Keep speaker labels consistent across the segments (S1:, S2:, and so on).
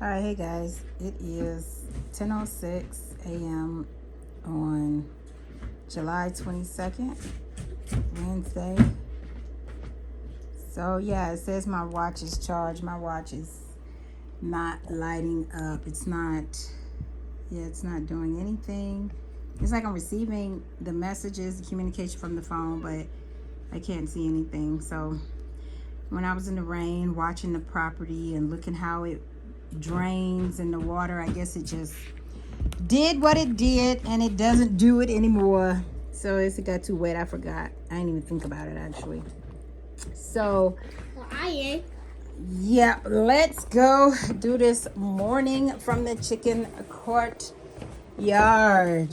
S1: All right, hey guys, it is 10:06 a.m. on July 22nd, Wednesday. So yeah, it says my watch is charged. My watch is not lighting up. It's not doing anything. It's like I'm receiving the messages, the communication from the phone, but I can't see anything. So when I was in the rain watching the property and looking how it drains in the water, I guess it just did what it did and it doesn't do it anymore. So it got too wet. I forgot. I didn't even think about it actually. So yeah, let's go do this morning from the chicken court yard.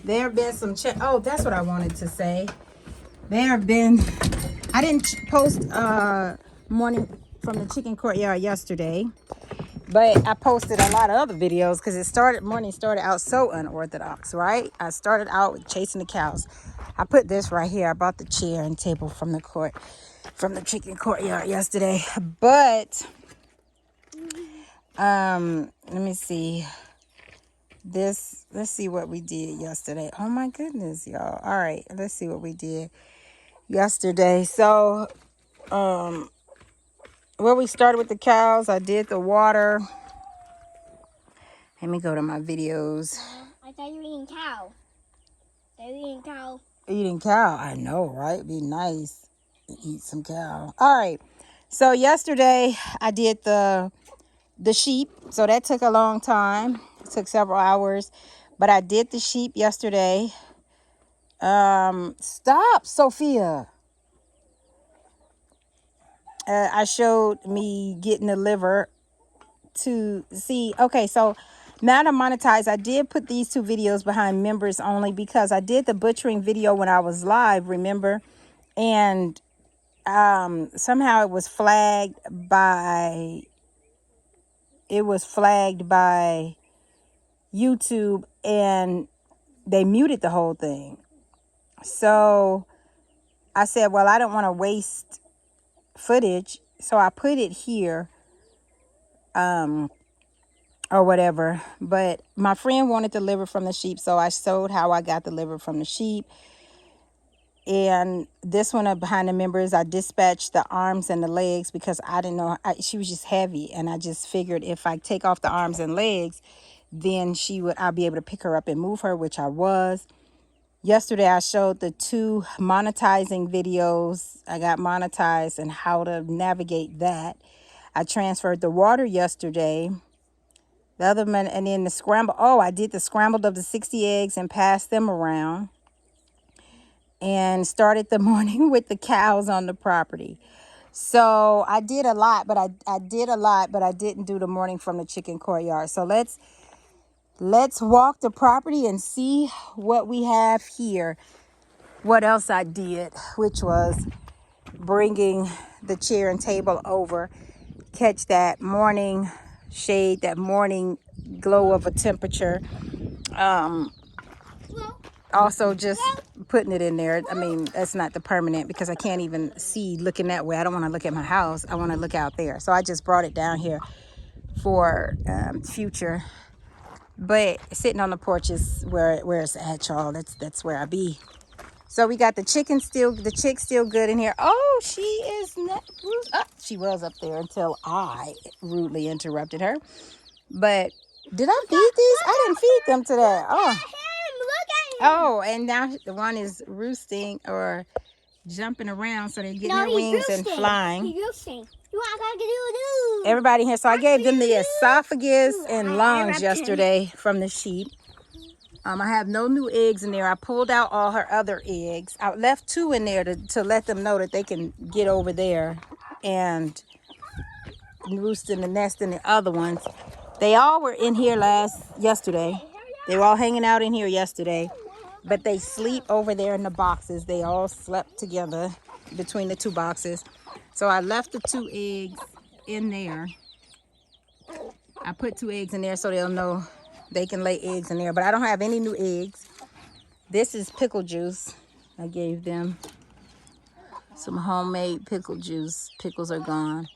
S1: There have been some oh, that's what I wanted to say. There have been, I didn't post morning from the chicken courtyard yesterday, but I posted a lot of other videos because morning started out so unorthodox, right? I started out with chasing the cows. I put this right here. I bought the chair and table from the chicken courtyard yesterday. But let me see. Let's see what we did yesterday. Oh my goodness, y'all. All right, let's see what we did yesterday. So, where we started with the cows, I did the water. Let me go to my videos.
S2: I thought you were eating cow.
S1: Eating cow. I know, right? Be nice to eat some cow. All right. So yesterday I did the sheep. So that took a long time. It took several hours. But I did the sheep yesterday. Stop, Sophia. I showed me getting the liver to see. Okay, so now to monetize, I did put these two videos behind members only because I did the butchering video when I was live, remember? And somehow it was flagged by YouTube and they muted the whole thing. So I said, well, I don't want to waste footage, so I put it here or whatever. But my friend wanted the liver from the sheep, so I showed how I got the liver from the sheep. And this one up behind the members, I dispatched the arms and the legs because I didn't know. She was just heavy. And I just figured if I take off the arms and legs, then I'll be able to pick her up and move her, which I was. Yesterday, I showed the two monetizing videos. I got monetized and how to navigate that. I transferred the water yesterday. The other one, and then the scramble. Oh, I did the scrambled of the 60 eggs and passed them around. And started the morning with the cows on the property. So I did a lot, but I didn't do the morning from the chicken courtyard. So let's walk the property and see what we have here. What else I did, which was bringing the chair and table over, catch that morning shade, that morning glow of a temperature. Also just putting it in there. I mean, that's not the permanent because I can't even see looking that way. I don't want to look at my house. I want to look out there. So I just brought it down here for future. But sitting on the porch is where it's at, y'all. That's where I be. So we got the chick still good in here. Oh, she is not. She was up there until I rudely interrupted her. But did I feed these? I didn't feed them today. Oh, and now the one is roosting or jumping around, so they're getting their wings and flying.
S2: He's roosting.
S1: Everybody here. So I gave them the esophagus and lungs yesterday from the sheep. I have no new eggs in there. I pulled out all her other eggs. I left 2 in there to let them know that they can get over there and roost in the nest in the other ones. They all were in here yesterday. They were all hanging out in here yesterday. But they sleep over there in the boxes. They all slept together between the 2 boxes. So I left the 2 eggs in there. I put 2 eggs in there so they'll know they can lay eggs in there. But I don't have any new eggs. This is pickle juice. I gave them some homemade pickle juice. Pickles are gone.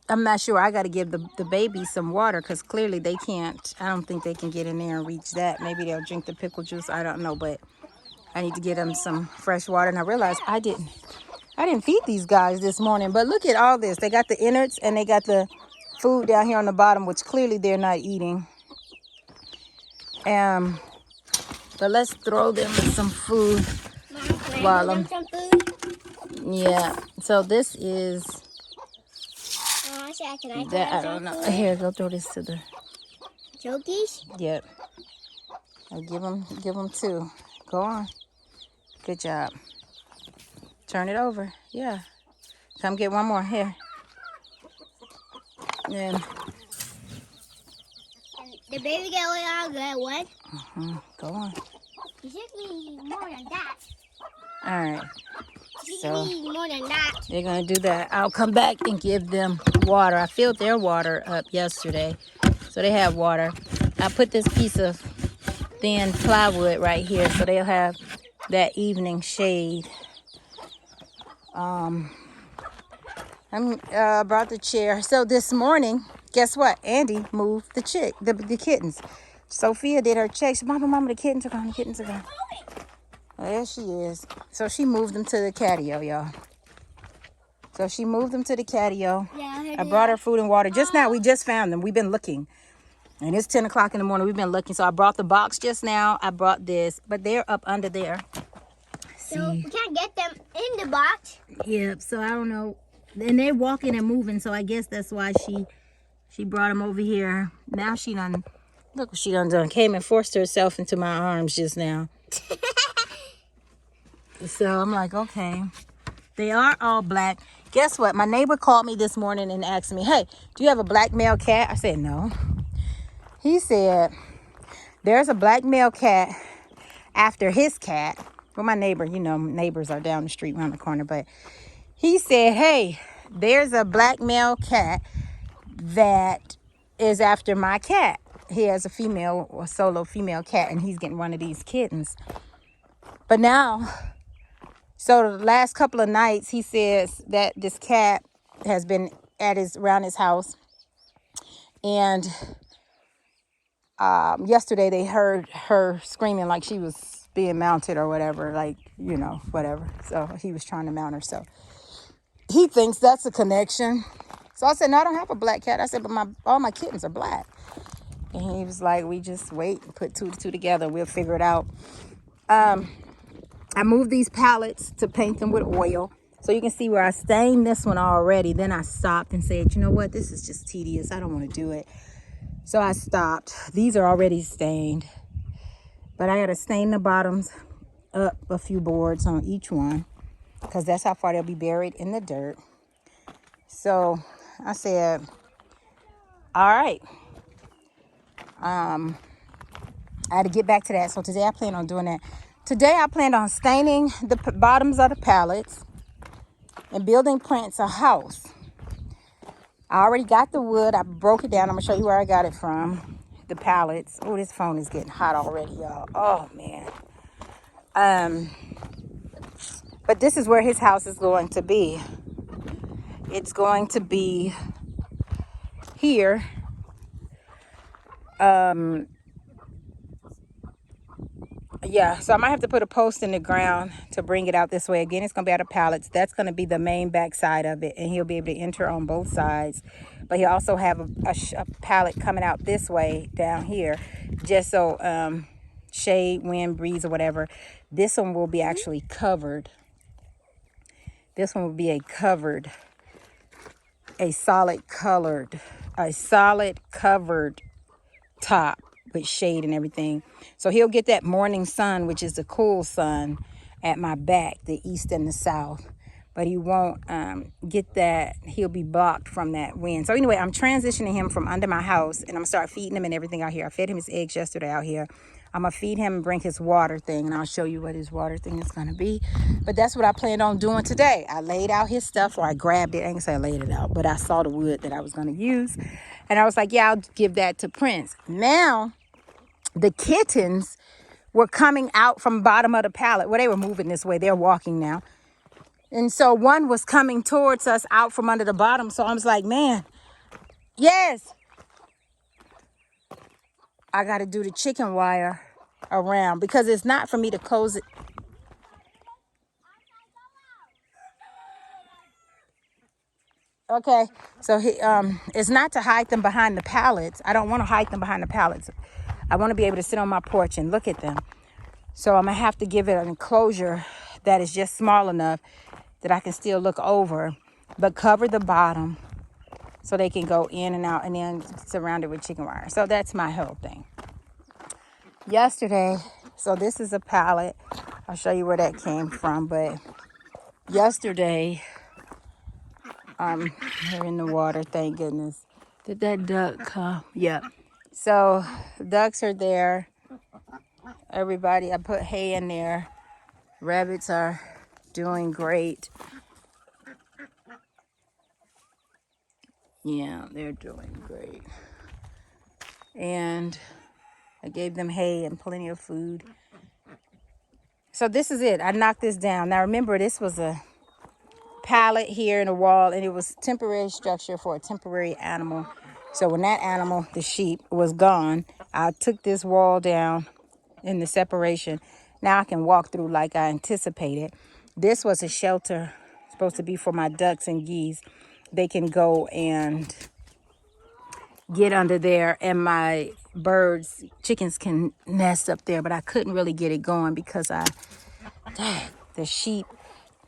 S1: I'm not sure. I got to give the baby some water because clearly they can't. I don't think they can get in there and reach that. Maybe they'll drink the pickle juice. I don't know, but I need to get them some fresh water. And I realized I didn't feed these guys this morning. But look at all this. They got the innards and they got the food down here on the bottom, which clearly they're not eating. But let's throw them some food while I'm.
S2: Some food?
S1: Yeah. So this is.
S2: Can I
S1: That I don't know. Here, go throw this to the.
S2: Jokies?
S1: Yep. I'll give them two. Go on. Good job. Turn it over. Yeah. Come get one more here. Then.
S2: The baby get all good. What?
S1: Go on.
S2: You should be more than that.
S1: All right. So
S2: More than that.
S1: they're gonna do that. I'll come back and give them water. I filled their water up yesterday, so they have water. I put this piece of thin plywood right here, so they'll have that evening shade. I brought the chair. So this morning, guess what? Andie moved the kittens. Sophia did her check. She, Mama, the kittens are gone. The kittens are gone. Well, there she is. So she moved them to the catio, y'all. So she moved them to the catio.
S2: Yeah,
S1: I brought her food and water. Just now, we just found them. We've been looking. And it's 10 o'clock in the morning. We've been looking. So I brought the box just now. I brought this. But they're up under there.
S2: So we can't get them in the box.
S1: Yep. So I don't know. And they're walking and moving. So I guess that's why she brought them over here. Now she done. Look what she done. Came and forced herself into my arms just now. So I'm like, okay. They are all black. Guess what? My neighbor called me this morning and asked me, hey, do you have a black male cat? I said, no. He said, there's a black male cat after his cat. Well, my neighbor, neighbors are down the street around the corner. But he said, hey, there's a black male cat that is after my cat. He has a solo female cat, and he's getting one of these kittens. But now, so the last couple of nights, he says that this cat has been around his house. And yesterday they heard her screaming like she was being mounted or whatever, whatever. So he was trying to mount her. So he thinks that's a connection. So I said, no, I don't have a black cat. I said, but all my kittens are black. And he was like, we just wait and put two to two together. We'll figure it out. I moved these pallets to paint them with oil. So you can see where I stained this one already. Then I stopped and said, you know what? This is just tedious. I don't want to do it. So I stopped. These are already stained. But I got to stain the bottoms up a few boards on each one, because that's how far they'll be buried in the dirt. So I said, all right. I had to get back to that. So today I plan on doing that. Today I planned on staining the bottoms of the pallets and building Prince a house. I already got the wood. I broke it down. I'm going to show you where I got it from. The pallets. Oh, this phone is getting hot already, y'all. Oh, man. But this is where his house is going to be. It's going to be here. Yeah, so I might have to put a post in the ground to bring it out this way. Again, it's going to be out of pallets. That's going to be the main back side of it, and he'll be able to enter on both sides. But he'll also have a pallet coming out this way down here, just so shade, wind, breeze, or whatever. This one will be actually covered. This one will be a solid covered top with shade and everything. So he'll get that morning sun, which is the cool sun, at my back, the east and the south. But he won't get that. He'll be blocked from that wind. So anyway, I'm transitioning him from under my house, and I'm going to start feeding him and everything out here. I fed him his eggs yesterday out here. I'm going to feed him and bring his water thing, and I'll show you what his water thing is going to be. But that's what I planned on doing today. I laid out his stuff, or I grabbed it. I ain't going to say I laid it out, but I saw the wood that I was going to use. And I was like, yeah, I'll give that to Prince. Now, the kittens were coming out from the bottom of the pallet. Well, they were moving this way. They're walking now. And so one was coming towards us out from under the bottom. So I was like, man, Yes. I got to do the chicken wire around because it's not for me to close it. Okay, so it's not to hide them behind the pallets. I don't want to hide them behind the pallets. I want to be able to sit on my porch and look at them. So I'm gonna have to give it an enclosure that is just small enough that I can still look over, but cover the bottom so they can go in and out, and then surround it with chicken wire. So that's my whole thing. Yesterday, so this is a pallet. I'll show you where that came from, but yesterday, they're in the water, thank goodness. Did that duck come? Yeah. So ducks are there. Everybody, I put hay in there. Rabbits are doing great. Yeah, they're doing great. And I gave them hay and plenty of food. So this is it. I knocked this down. Now remember, this was a pallet here in the wall, and it was temporary structure for a temporary animal. So when that animal, the sheep, was gone, I took this wall down in the separation. Now I can walk through like I anticipated. This was a shelter supposed to be for my ducks and geese. They can go and get under there, and my birds, chickens can nest up there, but I couldn't really get it going because the sheep,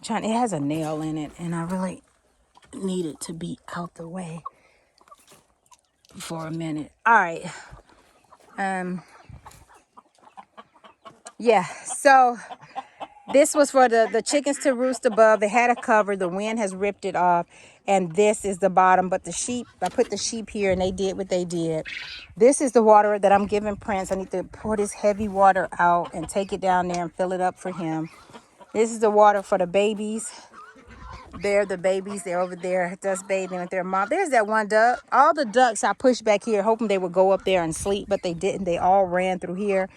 S1: it has a nail in it, and I really need it to be out the way for a minute. All right. Yeah, so this was for the chickens to roost above. They had a cover. The wind has ripped it off. And this is the bottom. But the sheep, I put the sheep here and they did what they did. This is the water that I'm giving Prince. I need to pour this heavy water out and take it down there and fill it up for him. This is the water for the babies. They're the babies. They're over there just bathing with their mom. There's that one duck. All the ducks I pushed back here hoping they would go up there and sleep, but they didn't. They all ran through here.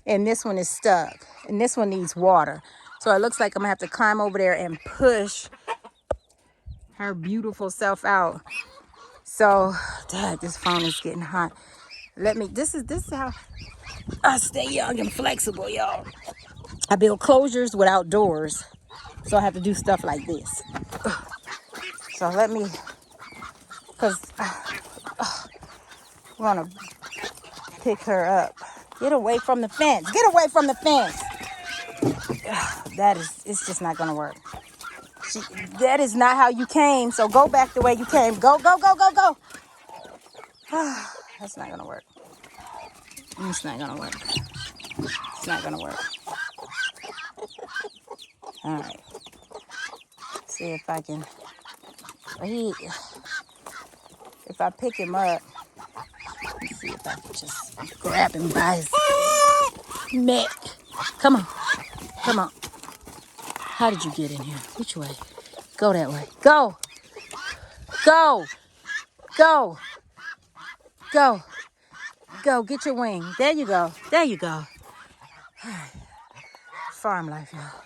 S1: And this one is stuck. And this one needs water. So it looks like I'm going to have to climb over there and push her beautiful self out. So, dad, this phone is getting hot. This is how I stay young and flexible, y'all. I build closures without doors. So I have to do stuff like this. So because I want to pick her up. Get away from the fence. Get away from the fence. It's just not going to work. That is not how you came. So go back the way you came. Go, go, go, go, go. That's not going to work. It's not going to work. It's not going to work. All right. See if I can. If I pick him up, let's see if I can just grab him by his neck. Come on. Come on. How did you get in here? Which way? Go that way. Go. Go. Go. Go. Go. Get your wing. There you go. There you go. Farm life, y'all.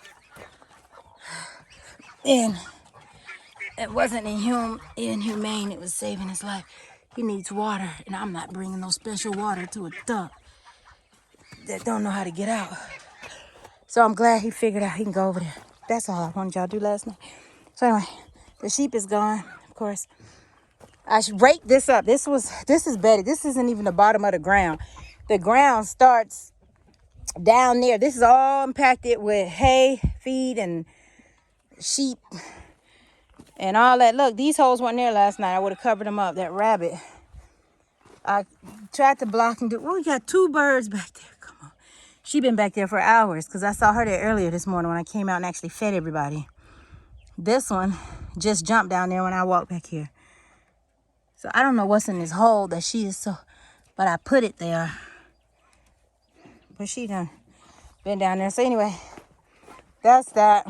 S1: And it wasn't inhumane. It was saving his life. He needs water, and I'm not bringing no special water to a duck that don't know how to get out. So I'm glad he figured out he can go over there. That's all I wanted y'all to do last night. So anyway, the sheep is gone, of course. I should rake this up. This is bedded. This isn't even the bottom of the ground. The ground starts down there. This is all impacted with hay, feed, and sheep and all that. Look, these holes weren't there last night. I would have covered them up. That rabbit. I tried to block and do. Oh, we got two birds back there. Come on. She been back there for hours because I saw her there earlier this morning when I came out and actually fed everybody. This one just jumped down there when I walked back here. So I don't know what's in this hole that she is so, but I put it there. But she done been down there. So anyway, that's that.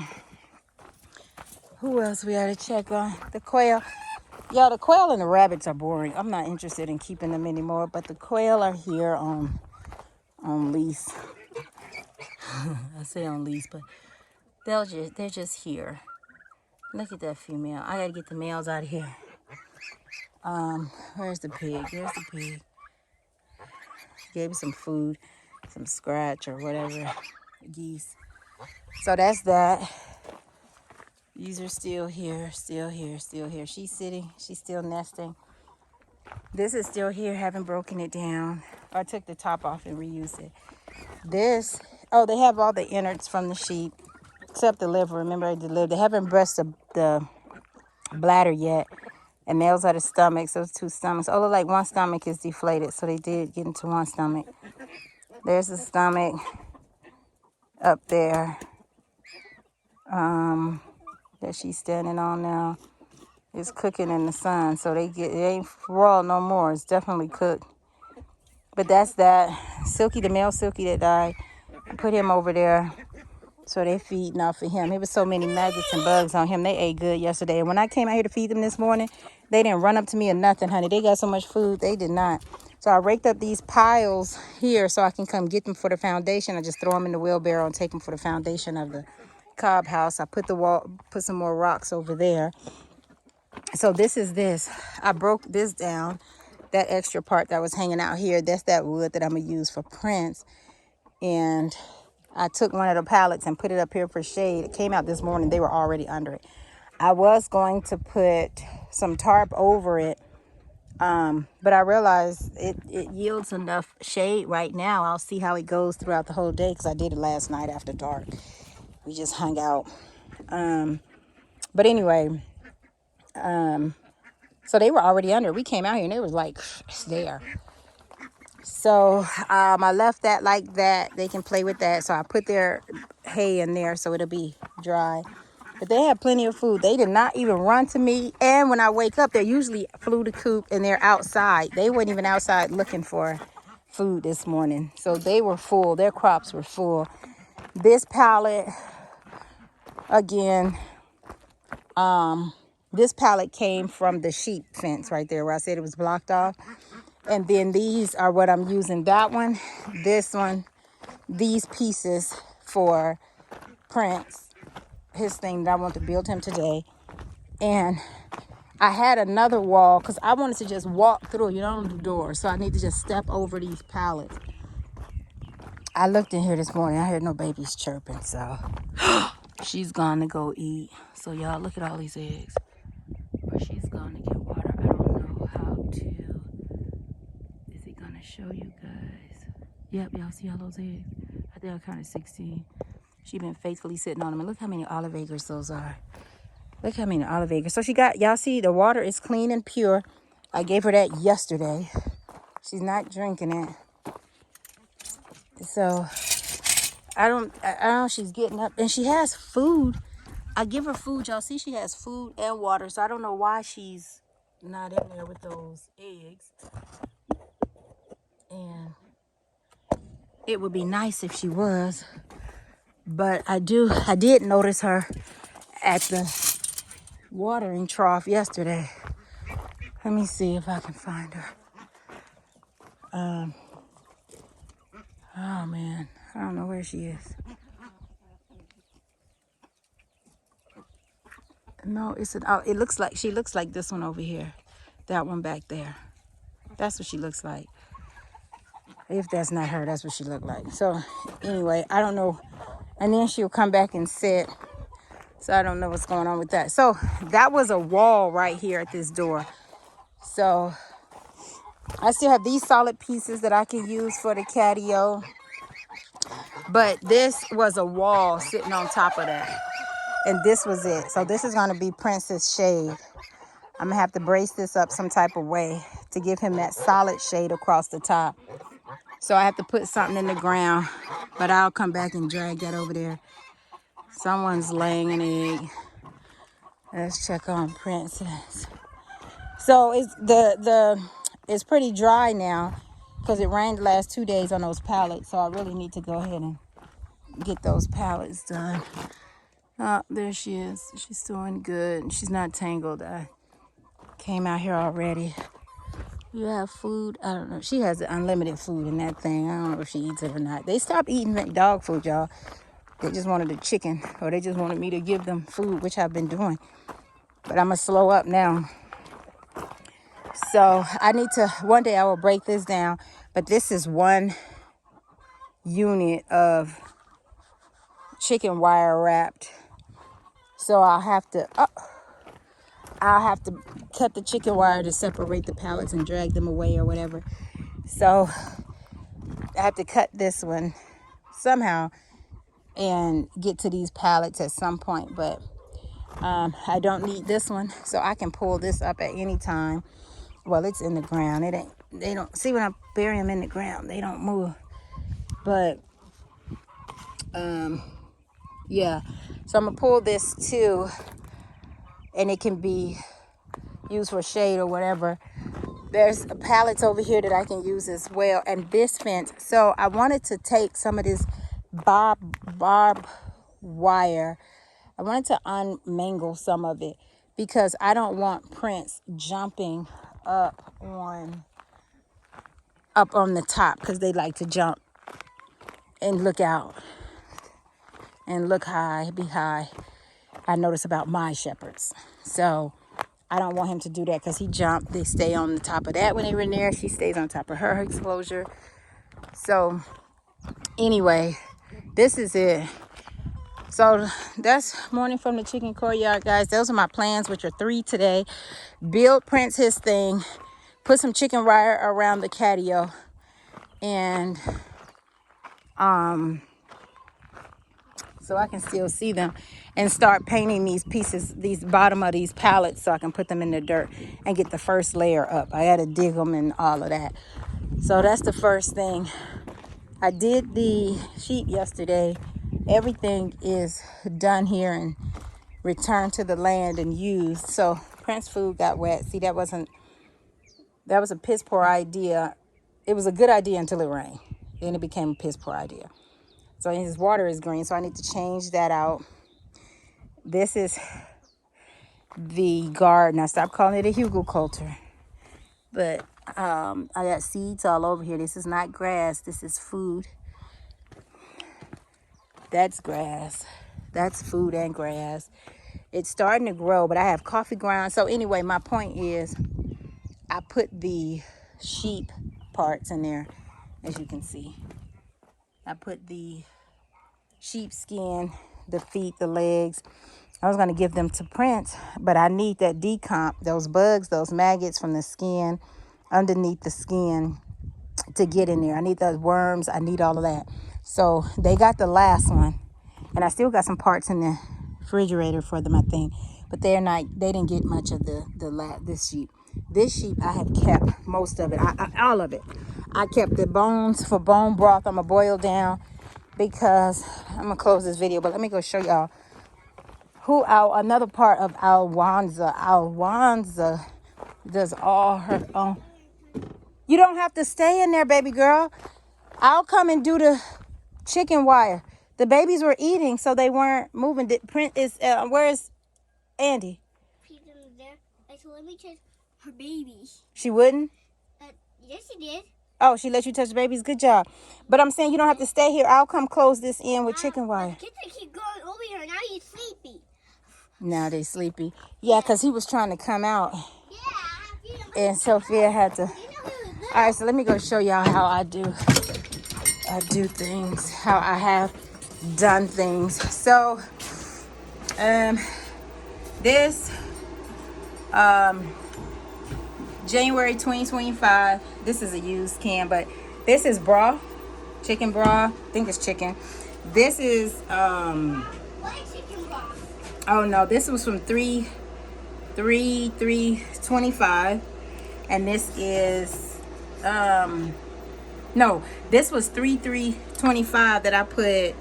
S1: Who else we had to check on? The quail. Y'all, the quail and the rabbits are boring. I'm not interested in keeping them anymore, but the quail are here on lease. I say on lease, but they're just here. Look at that female. I gotta get the males out of here. Where's the pig? There's the pig. Gave me some food, some scratch or whatever. Geese. So that's that. These are still here, still here, still here. She's sitting. She's still nesting. This is still here. Haven't broken it down. I took the top off and reused it. This, oh, they have all the innards from the sheep, except the liver. Remember, I delivered. They haven't breast the bladder yet. And males are the stomachs. Those two stomachs. Oh, look like one stomach is deflated. So they did get into one stomach. There's the stomach up there that she's standing on now. It's cooking in the sun. So it ain't raw no more. It's definitely cooked. But that's that. Silky, the male Silky that died. I put him over there. So they feeding off of him. There was so many maggots and bugs on him. They ate good yesterday. And when I came out here to feed them this morning, they didn't run up to me or nothing, honey. They got so much food. They did not. So I raked up these piles here so I can come get them for the foundation. I just throw them in the wheelbarrow and take them for the foundation of the cob house. I put some more rocks over there. So this is this. I broke this down. That extra part that was hanging out here, that's that wood that I'm going to use for prints. And I took one of the pallets and put it up here for shade. It came out this morning. They were already under it. I was going to put some tarp over it, but I realized it yields enough shade right now. I'll see how it goes throughout the whole day because I did it last night after dark. We just hung out. But anyway, so they were already under it. We came out here and it was like, it's there. So I left that like that. They can play with that. So I put their hay in there so it'll be dry. But they had plenty of food. They did not even run to me. And when I wake up, they're usually flew the coop and they're outside. They weren't even outside looking for food this morning. So they were full. Their crops were full. This pallet, again, this pallet came from the sheep fence right there where I said it was blocked off. And then these are what I'm using. That one, this one, these pieces for Prince, his thing that I want to build him today. And I had another wall because I wanted to just walk through, on the door. So I need to just step over these pallets. I looked in here this morning. I heard no babies chirping. So she's gone to go eat. So y'all, look at all these eggs. Or she's gone to get water. I don't know how to... show you guys. Yep, y'all see all those eggs? I think I counted 16. She been faithfully sitting on them. And look how many olive acres those are. Look how many olive acres. So she got, y'all see the water is clean and pure. I gave her that yesterday. She's not drinking it. So I don't she's getting up and she has food. I give her food. Y'all see she has food and water. So I don't know why she's not in there with those eggs. And it would be nice if she was, but I did notice her at the watering trough yesterday. Let me see if I can find her. Oh man, I don't know where she is. No, it looks like, she looks like this one over here. That one back there. That's what she looks like. If that's not her, that's what she looked like. So anyway, I don't know. And then she'll come back and sit. So I don't know what's going on with that. So that was a wall right here at this door. So I still have these solid pieces that I can use for the catio. But this was a wall sitting on top of that. And this was it. So this is going to be Prince's shade. I'm going to have to brace this up some type of way to give him that solid shade across the top. So I have to put something in the ground, but I'll come back and drag that over there. Someone's laying an egg. Let's check on Princess. So it's pretty dry now because it rained the last 2 days on those pallets. So I really need to go ahead and get those pallets done. There she is. She's doing good. She's not tangled. I came out here already. You have food? I don't know. She has unlimited food in that thing. I don't know if she eats it or not. They stopped eating that dog food, y'all. They just wanted the chicken, or they just wanted me to give them food, which I've been doing. But I'm going to slow up now. So I need to, one day I will break this down, but this is one unit of chicken wire wrapped. So I'll have to cut the chicken wire to separate the pallets and drag them away or whatever. So I have to cut this one somehow and get to these pallets at some point, but I don't need this one, so I can pull this up at any time. Well, it's in the ground. They don't see when I bury them in the ground, they don't move. But yeah, so I'm gonna pull this too, and it can be used for shade or whatever. There's pallets over here that I can use as well, and this fence. So I wanted to take some of this barb wire. I wanted to unmangle some of it because I don't want Prince jumping up on the top, because they like to jump and look out and look high, be high. I notice about my shepherds. So I don't want him to do that, because he jumped. They stay on the top of that when they were in there. She stays on top of her exposure. So anyway, this is it. So that's morning from the chicken courtyard, guys. Those are my plans, which are 3 today. Build Prince his thing. Put some chicken wire around the catio. And so I can still see them, and start painting these pieces, these bottom of these pallets, so I can put them in the dirt and get the first layer up. I had to dig them and all of that. So that's the first thing. I did the sheep yesterday. Everything is done here and returned to the land and used. So Prince food got wet. See, that was a piss poor idea. It was a good idea until it rained. Then it became a piss poor idea. So his water is green, so I need to change that out. This is the garden. I stopped calling it a hugelkultur. But I got seeds all over here. This is not grass. This is food. That's grass. That's food and grass. It's starting to grow, but I have coffee grounds. So anyway, my point is I put the sheep parts in there, as you can see. I put the sheep skin, the feet, the legs. I was going to give them to Prince, but I need that decomp, those bugs, those maggots from the skin, underneath the skin, to get in there. I need those worms. I need all of that. So they got the last one, and I still got some parts in the refrigerator for them, I think. But they didn't get much of this sheep. This sheep, I have kept most of it, all of it. I kept the bones for bone broth. I'm going to boil down, because I'm going to close this video, but let me go show y'all another part of Alwanza. Alwanza does all her own. You don't have to stay in there, baby girl. I'll come and do the chicken wire. The babies were eating, so they weren't moving. Where is Andie?
S2: She's in there. I told let me check her baby.
S1: She wouldn't?
S2: Yes, she did.
S1: Oh, she let you touch the babies? Good job. But I'm saying you don't have to stay here. I'll come close this in with chicken wire.
S2: Kids keep going over here. Now he's sleepy.
S1: Now they sleepy. Yeah, because he was trying to come out.
S2: Yeah.
S1: And Sophia had to. All right, so let me go show y'all how I do things, how I have done things. So, this, January 2025, this is a used can, but this is broth, chicken broth. I think it's chicken. This is,
S2: What is chicken broth?
S1: oh no, this was from 3/3/25, and this is, no, this was 3/3/25 that I put.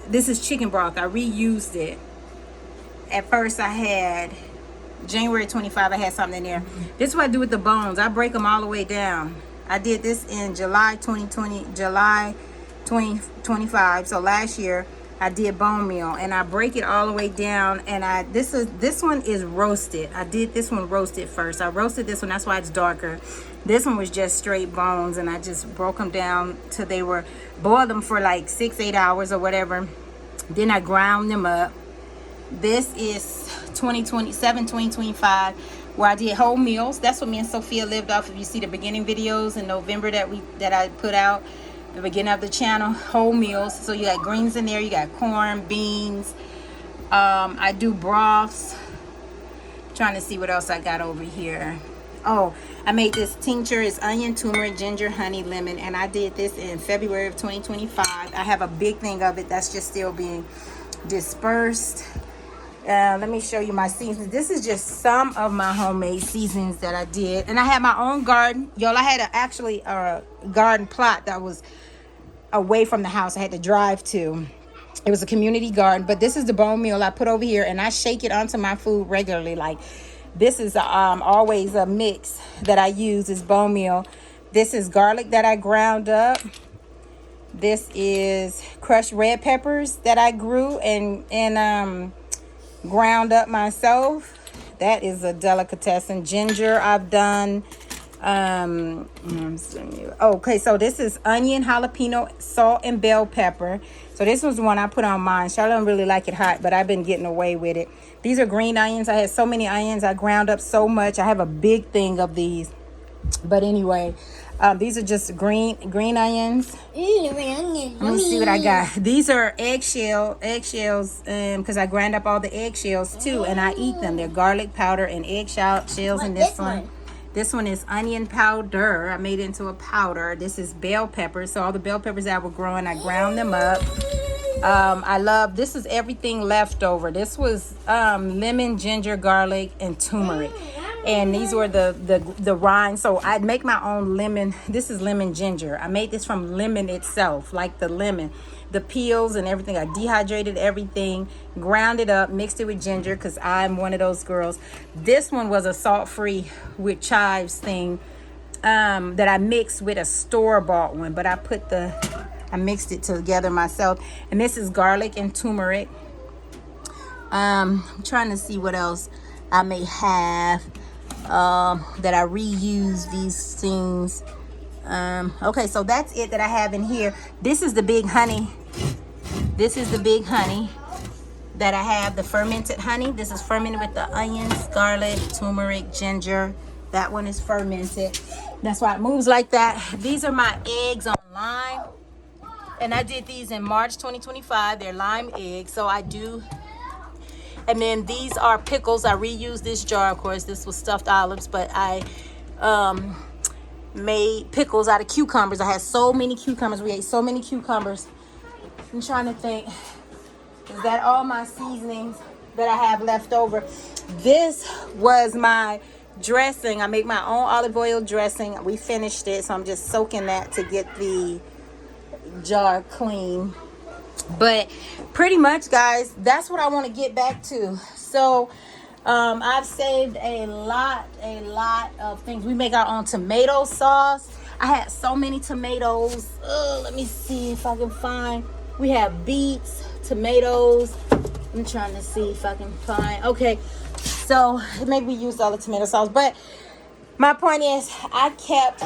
S1: This is chicken broth. I reused it. At first I had January 25, I had something in there. This is what I do with the bones. I break them all the way down. I did this in July 2025. So last year I did bone meal, and I break it all the way down. And this one is roasted. I did this one roasted first. I roasted this one. That's why it's darker. This one was just straight bones, and I just broke them down till they were, boiled them for like 6-8 hours or whatever. Then I ground them up. This is 2025. where I did whole meals. That's what me and Sophia lived off. If you see the beginning videos in November that I put out, the beginning of the channel, whole meals. So you got greens in there, you got corn, beans. I do broths. Trying to see what else I got over here. Oh, I made this tincture. It's onion, turmeric, ginger, honey, lemon, and I did this in February of 2025. I have a big thing of it that's just still being dispersed. Let me show you my seasons. This is just some of my homemade seasons that I did, and I had my own garden, y'all. I had actually a garden plot that was away from the house. I had to drive to. It was a community garden, but this is the bone meal I put over here, and I shake it onto my food regularly. Like, this is always a mix that I use is bone meal. This is garlic that I ground up. This is crushed red peppers that I grew and ground up myself. That is a delicatessen. Ginger I've done. Okay, so this is onion, jalapeno, salt, and bell pepper. So this was the one I put on mine. Charlotte don't really like it hot, but I've been getting away with it. These are green onions. I had so many onions. I ground up so much. I have a big thing of these. But anyway, these are just green onions. Let me see what I got. These are eggshells, because I ground up all the eggshells too, and I eat them. They're garlic powder and eggshells in this one. This one is onion powder. I made it into a powder. This is bell peppers. So all the bell peppers that were growing, I ground them up. I love, this is everything left over. This was lemon, ginger, garlic, and turmeric. And these were the rinds. So I'd make my own lemon. This is lemon ginger. I made this from lemon itself, like the lemon. The peels and everything. I dehydrated everything, ground it up, mixed it with ginger because I'm one of those girls. This one was a salt-free with chives thing that I mixed with a store-bought one, but I mixed it together myself. And this is garlic and turmeric. I'm trying to see what else I may have that I reuse these things. Okay, so that's it that I have in here. This is the big honey. This is the big honey that I have, the fermented honey. This is fermented with the onions, garlic, turmeric, ginger. That one is fermented. That's why it moves like that. These are my eggs on lime. And I did these in March 2025. They're lime eggs, so I do. And then these are pickles. I reused this jar, of course. This was stuffed olives, but I made pickles out of cucumbers. I had so many cucumbers. We ate so many cucumbers. I'm trying to think. Is that all my seasonings that I have left over? This was my dressing. I make my own olive oil dressing. We finished it, so I'm just soaking that to get the jar clean. But pretty much, guys, that's what I want to get back to. So I've saved a lot of things. We make our own tomato sauce. I had so many tomatoes. Let me see if I can find. We have beets, tomatoes. I'm trying to see if I can find. Okay, so maybe we used all the tomato sauce, but my point is I kept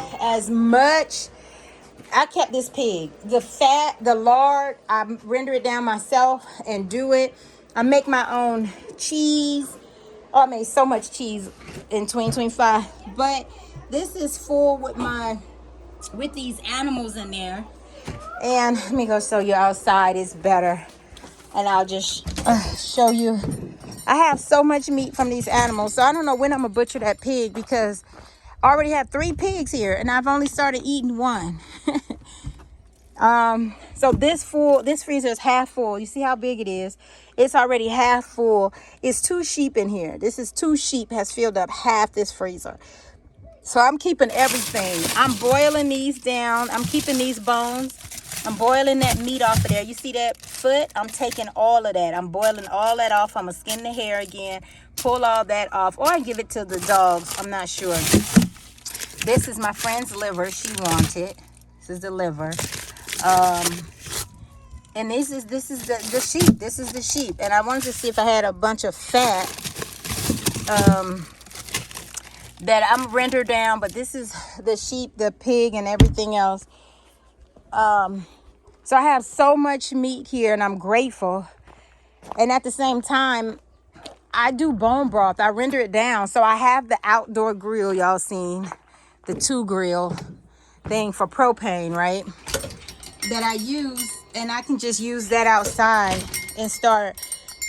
S1: this pig. The fat, the lard, I render it down myself and do it. I make my own cheese. Oh, I made so much cheese in 2025. But this is full with these animals in there. And let me go show you outside. It's better. And I'll just show you. I have so much meat from these animals. So I don't know when I'm going to butcher that pig because I already have 3 pigs here. And I've only started eating 1. So this freezer is half full. You see how big it is? It's already half full. It's 2 sheep in here. This is 2 sheep has filled up half this freezer. So I'm keeping everything. I'm boiling these down. I'm keeping these bones. I'm boiling that meat off of there. You see that foot? I'm taking all of that. I'm boiling all that off. I'm going to skin the hair again, pull all that off, or I give it to the dogs. I'm not sure. This is my friend's liver. She wanted. This is the liver. And this is the sheep. This is the sheep. And I wanted to see if I had a bunch of fat that I'm render down, but this is the sheep, the pig, and everything else. So I have so much meat here, and I'm grateful. And at the same time, I do bone broth. I render it down. So I have the outdoor grill, y'all seen, the 2 grill thing for propane, right? That I use, and I can just use that outside and start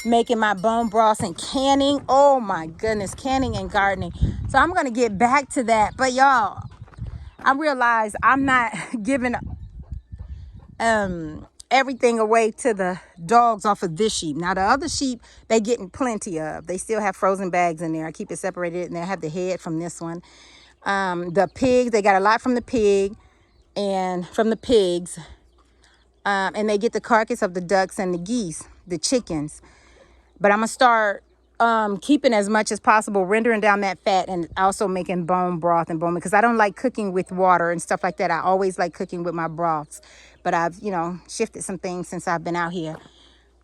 S1: making my bone broth and canning. Oh my goodness, canning and gardening. So I'm gonna get back to that. But y'all, I realize I'm not giving everything away to the dogs off of this sheep. Now the other sheep, they getting plenty of. They still have frozen bags in there. I keep it separated, and they have the head from this one. The pigs, they got a lot from the pig and from the pigs. And they get the carcass of the ducks and the geese, the chickens. But I'm gonna start keeping as much as possible, rendering down that fat, and also making bone broth and bone, because I don't like cooking with water and stuff like that. I always like cooking with my broths, but I've, you know, shifted some things since I've been out here.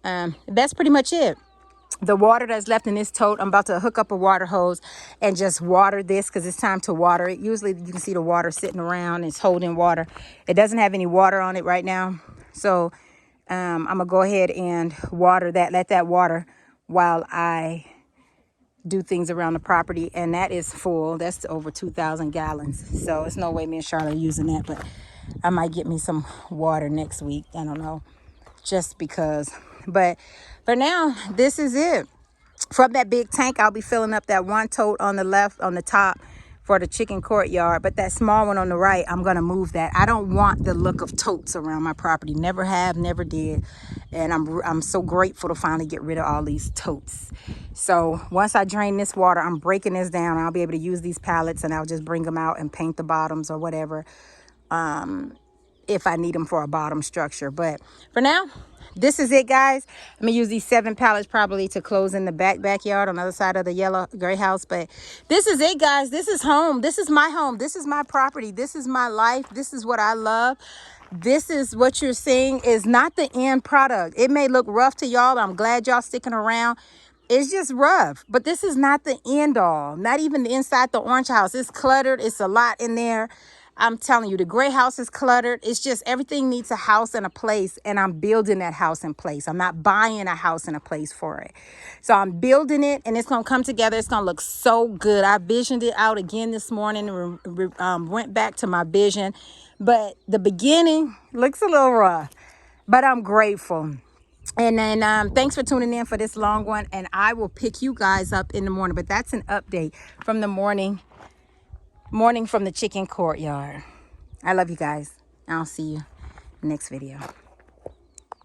S1: That's pretty much it. The water that's left in this tote, I'm about to hook up a water hose and just water this, because it's time to water it. Usually you can see the water sitting around, it's holding water. It doesn't have any water on it right now. So I'm gonna go ahead and water that, let that water while I do things around the property. And that is full. That's over 2,000 gallons. So it's no way me and Charlotte are using that, but I might get me some water next week. I don't know, just because. But for now, this is it. From that big tank, I'll be filling up that one tote on the left, on the top, for the chicken courtyard. But that small one on the right, I'm going to move that. I don't want the look of totes around my property. Never have, never did. And I'm so grateful to finally get rid of all these totes. So once I drain this water, I'm breaking this down. I'll be able to use these pallets, and I'll just bring them out and paint the bottoms or whatever, if I need them for a bottom structure. But for now, this is it, guys. I'm gonna use these 7 pallets probably to close in the backyard on the other side of the yellow gray house. But this is it, guys. This is home. This is my home. This is my property. This is my life. This is what I love. This is what you're seeing is not the end product. It may look rough to y'all. I'm glad y'all sticking around. It's just rough, but this is not the end all. Not even the inside the orange house. It's cluttered. It's a lot in there. I'm telling you, the gray house is cluttered. It's just everything needs a house and a place, and I'm building that house and place. I'm not buying a house and a place for it. So I'm building it, and it's going to come together. It's going to look so good. I visioned it out again this morning and went back to my vision. But the beginning looks a little rough, but I'm grateful. And then thanks for tuning in for this long one, and I will pick you guys up in the morning. But that's an update from the morning from the chicken courtyard. I love you guys. I'll see you next video.